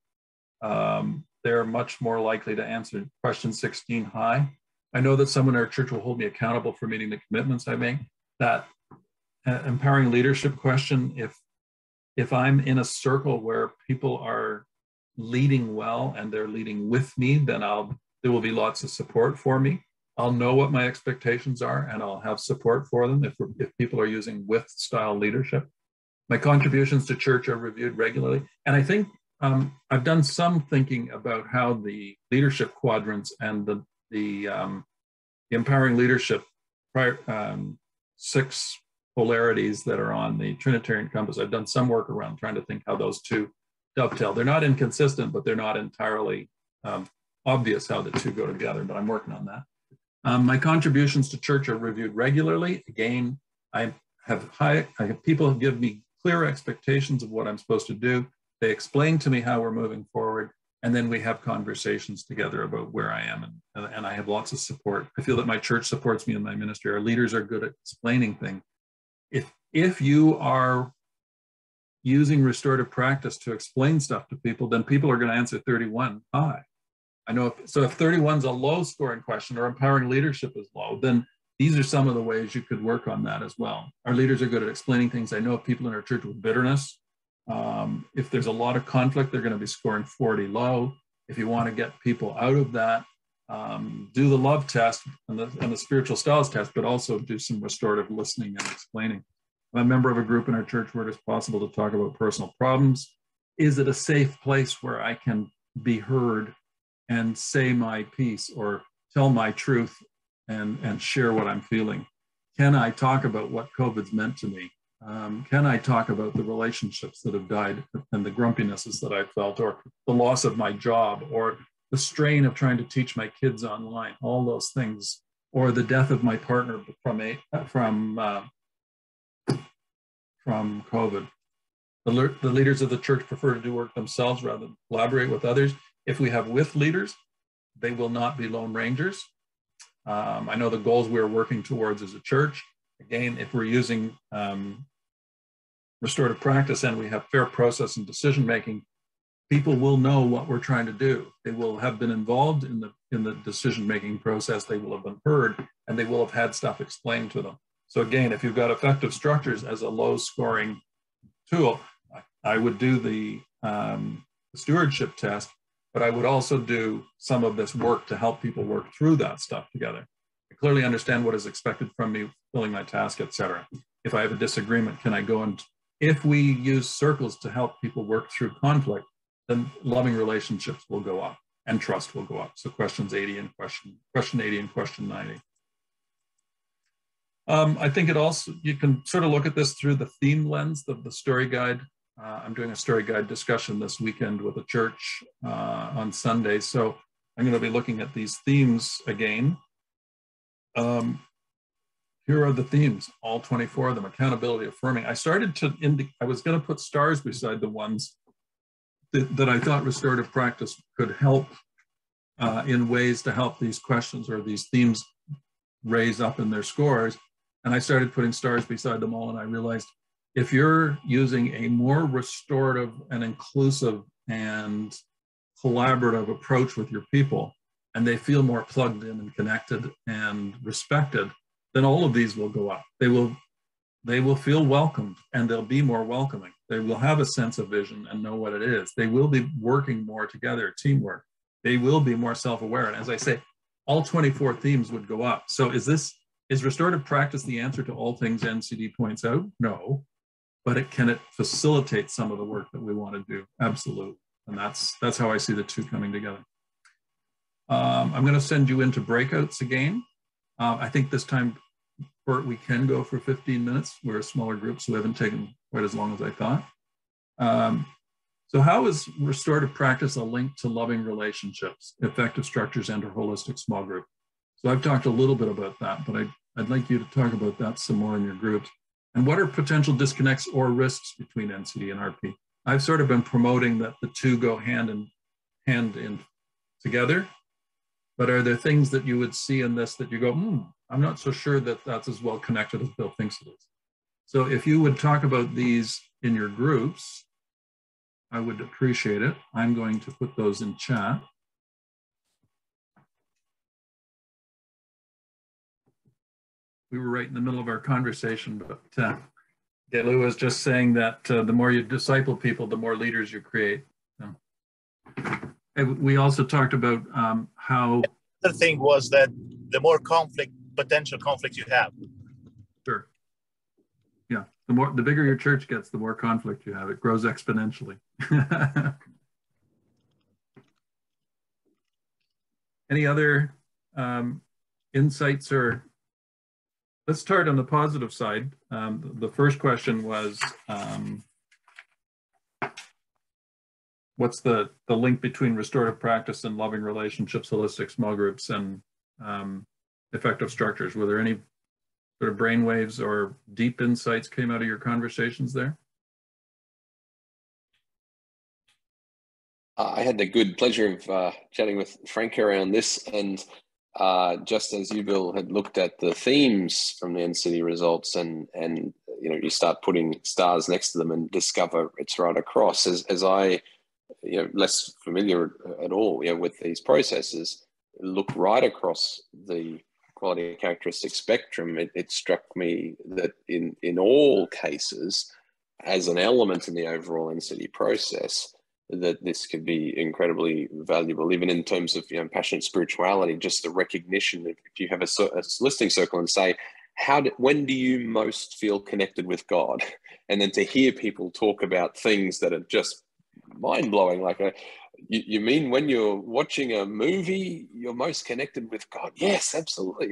they're much more likely to answer question 16 high. I know that someone in our church will hold me accountable for meeting the commitments I make. That empowering leadership question, if I'm in a circle where people are leading well and they're leading with me, then there will be lots of support for me. I'll know what my expectations are and I'll have support for them if people are using with style leadership. My contributions to church are reviewed regularly. And I think I've done some thinking about how the leadership quadrants and the empowering leadership 6 polarities that are on the Trinitarian compass. I've done some work around trying to think how those two dovetail. They're not inconsistent, but they're not entirely obvious how the two go together, but I'm working on that. My contributions to church are reviewed regularly. Again, I have people who give me clear expectations of what I'm supposed to do. They explain to me how we're moving forward, and then we have conversations together about where I am, and I have lots of support. I feel that my church supports me in my ministry. Our leaders are good at explaining things. If you are using restorative practice to explain stuff to people, then people are going to answer 31 high. I know if 31's a low scoring question or empowering leadership is low, then these are some of the ways you could work on that as well. Our leaders are good at explaining things. I know people in our church with bitterness, if there's a lot of conflict, they're going to be scoring 40 low. If you want to get people out of that, do the love test and the spiritual styles test, but also do some restorative listening and explaining. I'm a member of a group in our church where it is possible to talk about personal problems. Is it a safe place where I can be heard and say my piece or tell my truth and share what I'm feeling? Can I talk about what COVID's meant to me? Can I talk about the relationships that have died and the grumpinesses that I felt, or the loss of my job, or the strain of trying to teach my kids online, all those things, or the death of my partner from COVID. The leaders of the church prefer to do work themselves rather than collaborate with others. If we have with leaders, they will not be lone rangers. I know the goals we're working towards as a church. Again, if we're using restorative practice and we have fair process and decision-making, people will know what we're trying to do. They will have been involved in the decision-making process. They will have been heard, and they will have had stuff explained to them. So again, if you've got effective structures as a low-scoring tool, I would do the stewardship test, but I would also do some of this work to help people work through that stuff together. I clearly understand what is expected from me, filling my task, etc. If I have a disagreement, can I go and, if we use circles to help people work through conflict, then loving relationships will go up and trust will go up. So questions 80 and question 80 and question 90. I think it also, you can sort of look at this through the theme lens of the story guide. I'm doing a story guide discussion this weekend with a church on Sunday. So I'm going to be looking at these themes again. Here are the themes, all 24 of them: accountability, affirming. I started to I was going to put stars beside the ones that I thought restorative practice could help in ways to help these questions or these themes raise up in their scores. And I started putting stars beside them all, and I realized if you're using a more restorative and inclusive and collaborative approach with your people, and they feel more plugged in and connected and respected, then all of these will go up. They will feel welcomed, and they'll be more welcoming. They will have a sense of vision and know what it is. They will be working more together, teamwork. They will be more self-aware. And as I say, all 24 themes would go up. So is restorative practice the answer to all things NCD points out? No, but can it facilitate some of the work that we want to do? Absolutely. And that's how I see the two coming together. I'm going to send you into breakouts again. I think this time we can go for 15 minutes. We're a smaller group, so we haven't taken quite as long as I thought. So how is restorative practice a link to loving relationships, effective structures, and a holistic small group? So I've talked a little bit about that, but I'd like you to talk about that some more in your groups. And what are potential disconnects or risks between NCD and RP? I've sort of been promoting that the two go hand in together, but are there things that you would see in this that you go, I'm not so sure that that's as well connected as Bill thinks it is. So if you would talk about these in your groups, I would appreciate it. I'm going to put those in chat. We were right in the middle of our conversation, but Delu was just saying that the more you disciple people, the more leaders you create. So, we also talked about how... The other thing was that the more potential conflict you have. Sure. Yeah, the bigger your church gets, the more conflict you have. It grows exponentially. Any other insights or... Let's start on the positive side. The first question was, what's the link between restorative practice and loving relationships, holistic small groups, and effective structures? Were there any sort of brainwaves or deep insights came out of your conversations there? I had the good pleasure of chatting with Frank around this, and just as you, Bill, had looked at the themes from the NCD results, and you start putting stars next to them and discover it's right across. As I, less familiar at all, with these processes, look right across the quality characteristic spectrum. It struck me that in all cases, as an element in the overall NCD process, that this could be incredibly valuable, even in terms of passionate spirituality. Just the recognition, if you have a listening circle and say, when do you most feel connected with God? And then to hear people talk about things that are just mind-blowing, like you mean when you're watching a movie, you're most connected with God? Yes, absolutely.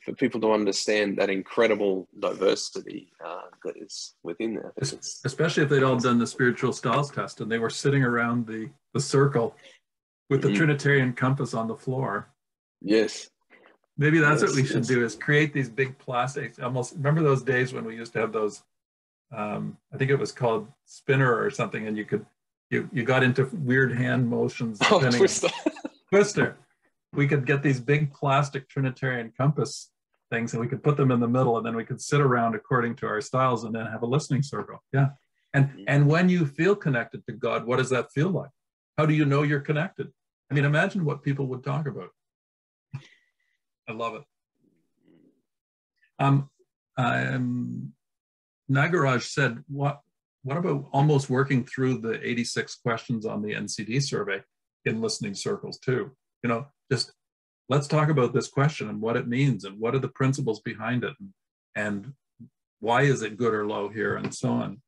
For people to understand that incredible diversity that is within there. Especially if they'd all done the spiritual styles test and they were sitting around the circle with the Trinitarian compass on the floor. Yes. Maybe that's what we should do, is create these big plastics. Almost, remember those days when we used to have those, I think it was called spinner or something, and you got into weird hand motions. Twister. Twister. We could get these big plastic Trinitarian compass things, and we could put them in the middle, and then we could sit around according to our styles and then have a listening circle. Yeah. And when you feel connected to God, what does that feel like? How do you know you're connected? I mean, imagine what people would talk about. I love it. Nagaraj said, what about almost working through the 86 questions on the NCD survey in listening circles too? Just let's talk about this question and what it means and what are the principles behind it and why is it good or low here and so on.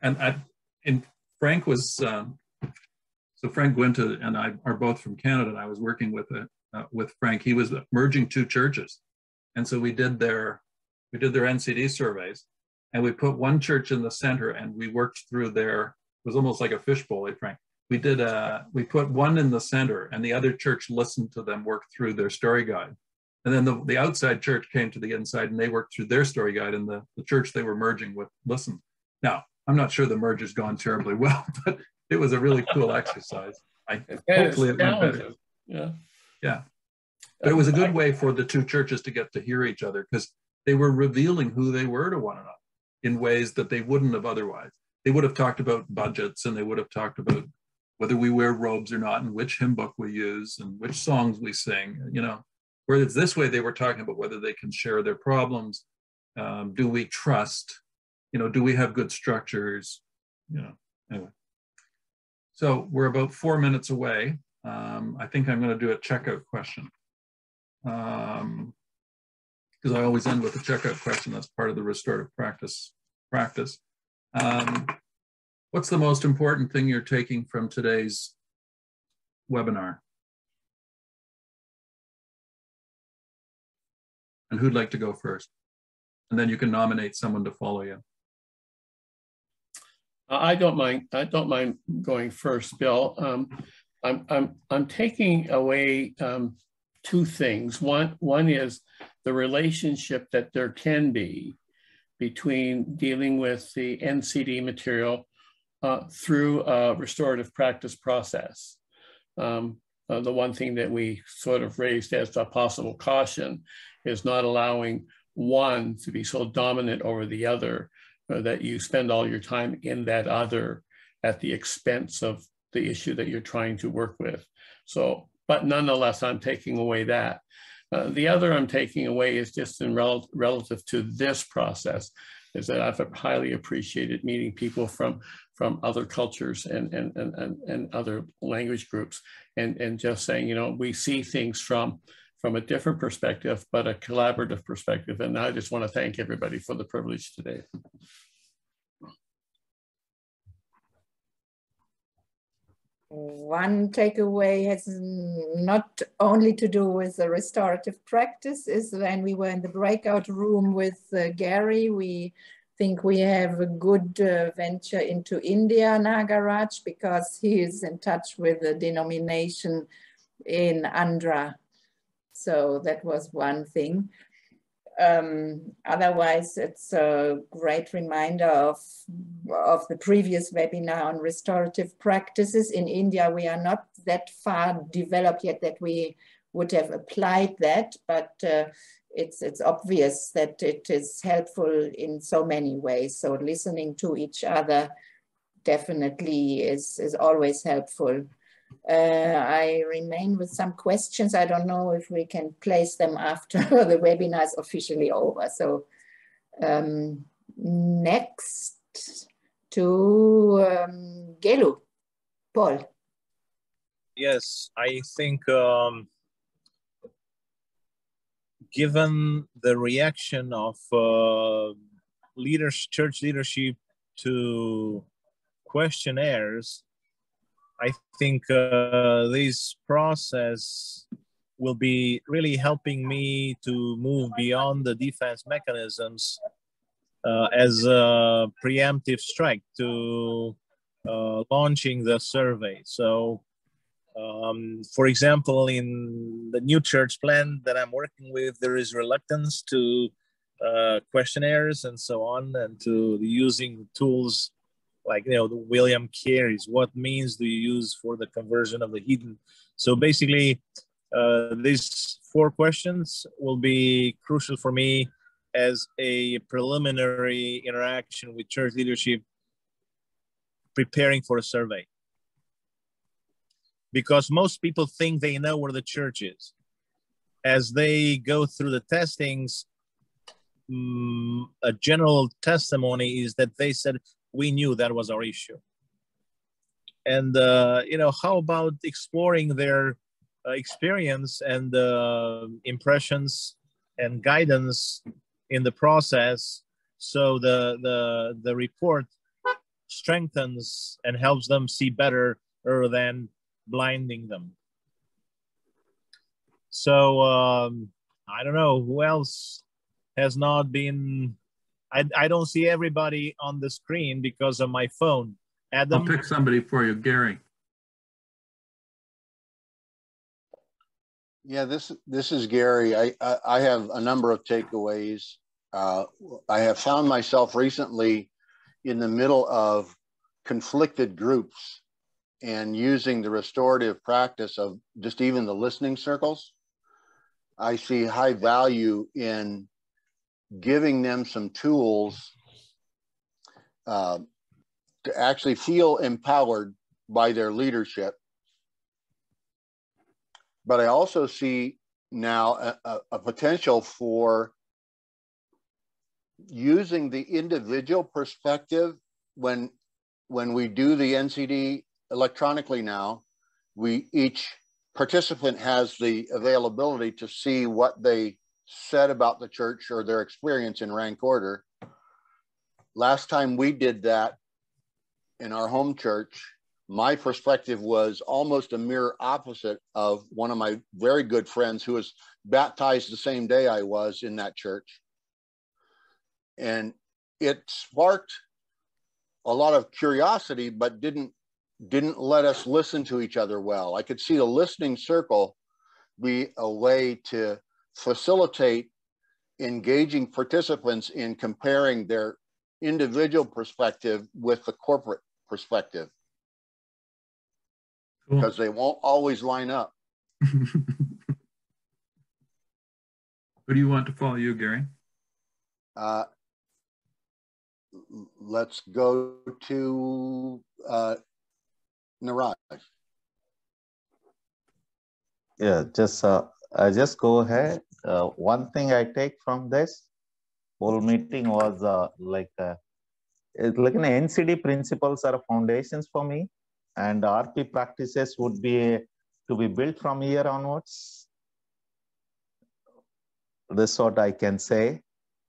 And Frank was, so Frank Guinta and I are both from Canada, and I was working with Frank. He was merging two churches. And so we did their NCD surveys, and we put one church in the center, and we worked through it was almost like a fishbowl, Frank. We put one in the center, and the other church listened to them work through their story guide. And then the outside church came to the inside, and they worked through their story guide, and the church they were merging with listened. Now, I'm not sure the merge has gone terribly well, but it was a really cool exercise. Hopefully it went better. Yeah. But it was a good way for the two churches to get to hear each other, because they were revealing who they were to one another in ways that they wouldn't have otherwise. They would have talked about budgets, and they would have talked about whether we wear robes or not, and which hymn book we use, and which songs we sing, Whereas this way, they were talking about whether they can share their problems. Do we trust? Do we have good structures? Anyway. So we're about 4 minutes away. I think I'm going to do a checkout question. Because I always end with a checkout question. That's part of the restorative practice. What's the most important thing you're taking from today's webinar? And who'd like to go first? And then you can nominate someone to follow you. I don't mind going first, Bill. I'm taking away two things. One is the relationship that there can be between dealing with the NCD material through a restorative practice process. The one thing that we sort of raised as a possible caution is not allowing one to be so dominant over the other that you spend all your time in that other at the expense of the issue that you're trying to work with. So, but nonetheless, I'm taking away that. The other I'm taking away is just in relative to this process, is that I've highly appreciated meeting people from other cultures and other language groups, and just saying, you know, we see things from a different perspective, but a collaborative perspective. And I just want to thank everybody for the privilege today. One takeaway has not only to do with the restorative practice, is when we were in the breakout room with Gary, we think we have a good venture into India, Nagaraj, because he is in touch with the denomination in Andhra. So that was one thing. Otherwise, it's a great reminder of the previous webinar on restorative practices. In India, we are not that far developed yet that we would have applied that, but it's obvious that it is helpful in so many ways. So listening to each other definitely is always helpful. I remain with some questions. I don't know if we can place them after the webinar is officially over. So next to Gelu, Paul. Yes, I think given the reaction of church leadership to questionnaires, I think this process will be really helping me to move beyond the defense mechanisms as a preemptive strike to launching the survey. So, for example, in the new church plan that I'm working with, there is reluctance to questionnaires and so on, and to using tools like, you know, the William Carey's, what means do you use for the conversion of the heathen? So basically, these 4 questions will be crucial for me as a preliminary interaction with church leadership preparing for a survey. Because most people think they know where the church is. As they go through the testings, a general testimony is that they said, we knew that was our issue. And, you know, how about exploring their experience and impressions and guidance in the process, so the report strengthens and helps them see better rather than blinding them. So I don't know who else has not been. I don't see everybody on the screen because of my phone. Adam? I'll pick somebody for you, Gary. Yeah, this is Gary. I have a number of takeaways. I have found myself recently in the middle of conflicted groups and using the restorative practice of just even the listening circles. I see high value in giving them some tools to actually feel empowered by their leadership. But I also see now a potential for using the individual perspective when we do the NCD electronically now, each participant has the availability to see what they said about the church or their experience in rank order. Last time we did that in our home church, my perspective was almost a mirror opposite of one of my very good friends who was baptized the same day I was in that church. And it sparked a lot of curiosity, but didn't let us listen to each other well. I could see the listening circle be a way to facilitate engaging participants in comparing their individual perspective with the corporate perspective. Cool. Because they won't always line up. Who do you want to follow you, Gary? Let's go to Niraj. Yeah, just go ahead. One thing I take from this whole meeting was like an NCD principles are foundations for me, and RP practices would be to be built from here onwards. This is what I can say.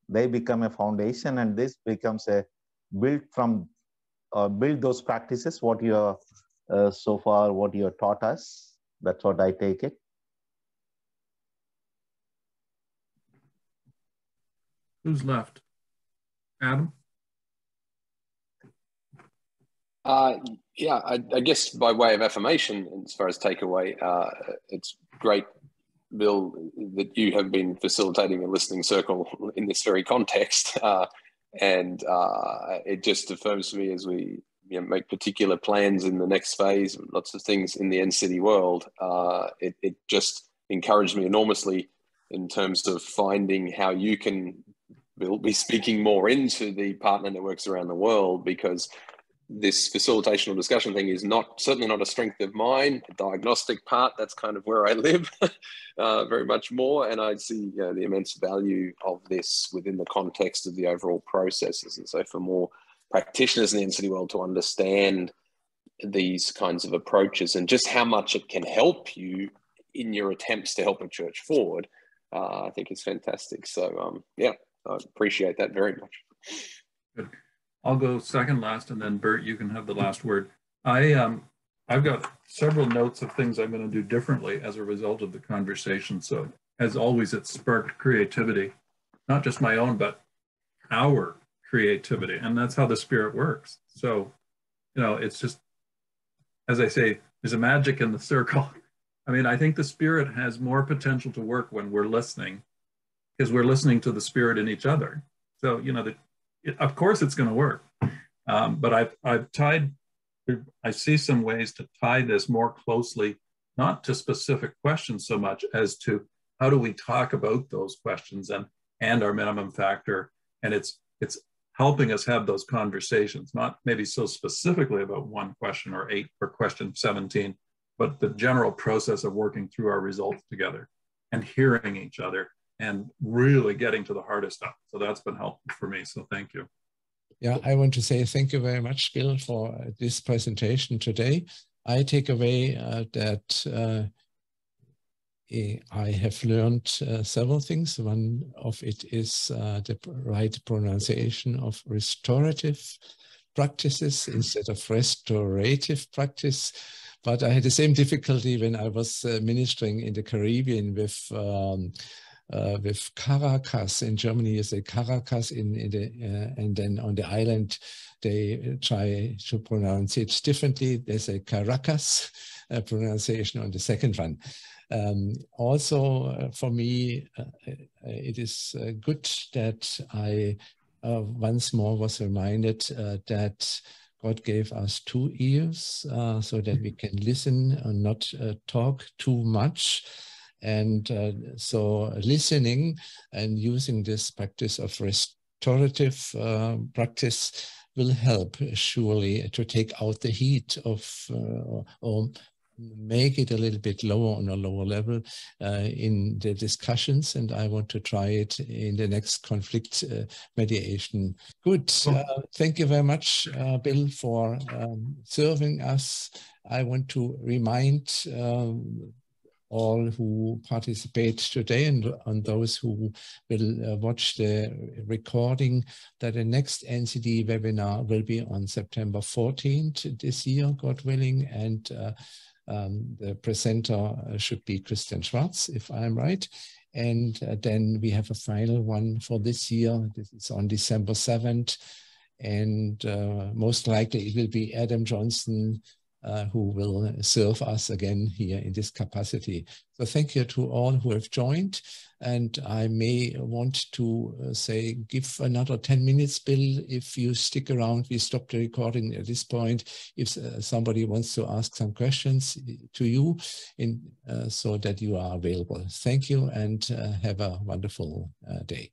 They become a foundation, and this becomes a build those practices, what you are so far, what you have taught us. That's what I take it. Who's left? Adam? Yeah, I guess by way of affirmation, as far as takeaway, it's great, Bill, that you have been facilitating a listening circle in this very context. And it just affirms for me as we make particular plans in the next phase, lots of things in the NCD world. It just encouraged me enormously in terms of finding how you can be speaking more into the partner networks around the world, because this facilitational discussion thing is certainly not a strength of mine. The diagnostic part, that's kind of where I live very much more. And I see the immense value of this within the context of the overall processes. And so for more practitioners in the NCD world to understand these kinds of approaches and just how much it can help you in your attempts to help a church forward, I think it's fantastic. So yeah, I appreciate that very much. Good. I'll go second last, and then Bert, you can have the last word. I've got several notes of things I'm going to do differently as a result of the conversation. So as always, it sparked creativity, not just my own, but our creativity. And that's how the Spirit works. So, it's just, as I say, there's a magic in the circle. I mean, I think the Spirit has more potential to work when we're listening, because we're listening to the Spirit in each other. So, of course it's going to work. But I see some ways to tie this more closely, not to specific questions so much as to how do we talk about those questions and our minimum factor. And it's helping us have those conversations, not maybe so specifically about one question or 8 or question 17, but the general process of working through our results together and hearing each other and really getting to the heart of stuff. So that's been helpful for me. So thank you. Yeah, I want to say thank you very much, Bill, for this presentation today. I take away that I have learned several things. One of it is the right pronunciation of restorative practices instead of restorative practice. But I had the same difficulty when I was ministering in the Caribbean with Caracas. In Germany, you say Caracas, and then on the island, they try to pronounce it differently. They say Caracas, pronunciation on the second one. Also, for me, it is good that I once more was reminded that God gave us 2 ears so that we can listen and not talk too much. And so listening and using this practice of restorative practice will help surely to take out the heat of or make it a little bit lower on a lower level in the discussions, and I want to try it in the next conflict mediation. Good. Thank you very much, Bill, for serving us. I want to remind all who participate today and on those who will watch the recording that the next NCD webinar will be on September 14th this year, God willing, and the presenter should be Christian Schwarz, if I'm right. And then we have a final one for this year. This is on December 7th. And most likely it will be Adam Johnson who will serve us again here in this capacity. So thank you to all who have joined. And I may want to say, give another 10 minutes, Bill, if you stick around. We stop the recording at this point. If somebody wants to ask some questions to you, so that you are available. Thank you and have a wonderful day.